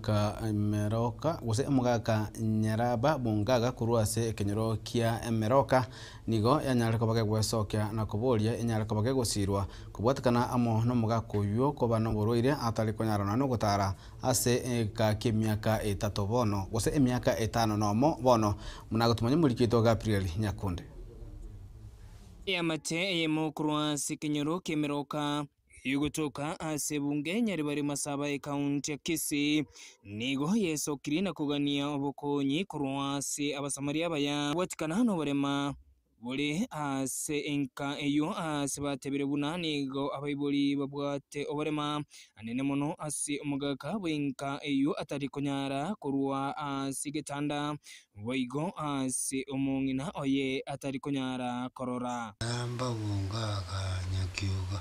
omugaka Meroka gose omugaka Nyaraba bungaga kuruase ekenyero kia Meroka nigo yanyare kobage gwesokia na kuboria enyare kobage gosirwa kubwatakana amo no mugaka uyu koba no buruire atari konyarana no gutara ase ka kemiaka 3 bono gose emiaka 5 nomo bono munagotumanye mulikito Gabriel Nyakunde yamate yemokurwase ekenyero kia Meroka yugutuka ase bunge nyari bari masaba ekaunti ya Kisii nigo yesokiri na kugania obukonyi kurwase abasamaria baya watikana hano barema buri ase enka eyo ase batebere bunani go abaibuli babwate obarema anene mono ase omugaka bwenka eyo atari konyara kurwa ase getanda boigo ase omongina oye atari konyara korora amba bungaga nyakyuga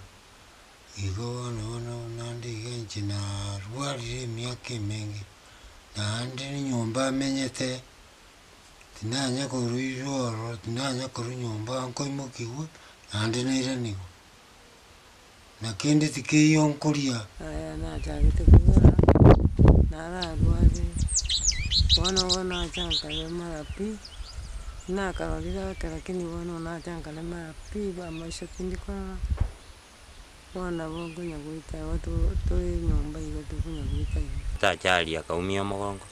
igo no nandi genchina rwari myaka mingi nandi nyumba menyete tinanya kuruiro tinanya kuru nyumba nkoimukiwe nandi nire nigo nakindi tikiyo nkuria aya natagete kugora nararwari wana chankale marapi nakarorira lakini wana chankale marapi ba maisha tindikora wana bongonya guita watu tuli nyumba igo tukunya guita tachali akaumia mugongo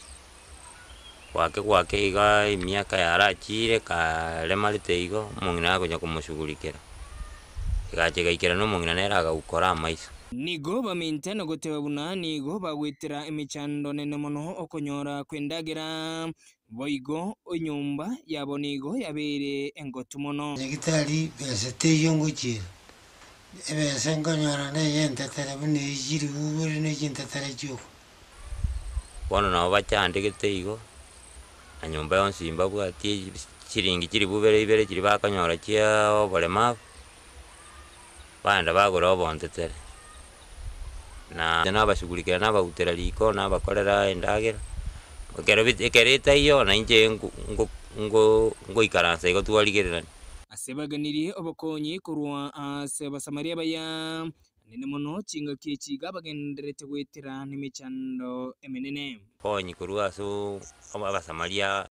gwake iga imiaka yarachire karemarite igo mungina akonya kumushugulikira igaikira no mungina neraga gukora maisha nigo bamintana goteba bunani go bagwitira emichando nene mono okonyora kwendagira boigo onyumba yabo nigo yabere engotu mono gitari besete yonguchira ebese ngonyora ne yentetere bune yiri uburi ne yentetere cyo bono nabo bachandegete igo anyumba yonsi imbabwati chiringi chiri bubere ibere chiri bakanyora chia oborema banda bagora obontetere na nabashugulikira nabagutera liko nabakorera endagera kereta iyo na inje ngo ikaransa igo twarigererani asebaganirie obukonyi kurwa ase basamaria baya nene mono chinga kichiga bagenderete gwitira n'emichando emenene konyi kurwa so abasamaria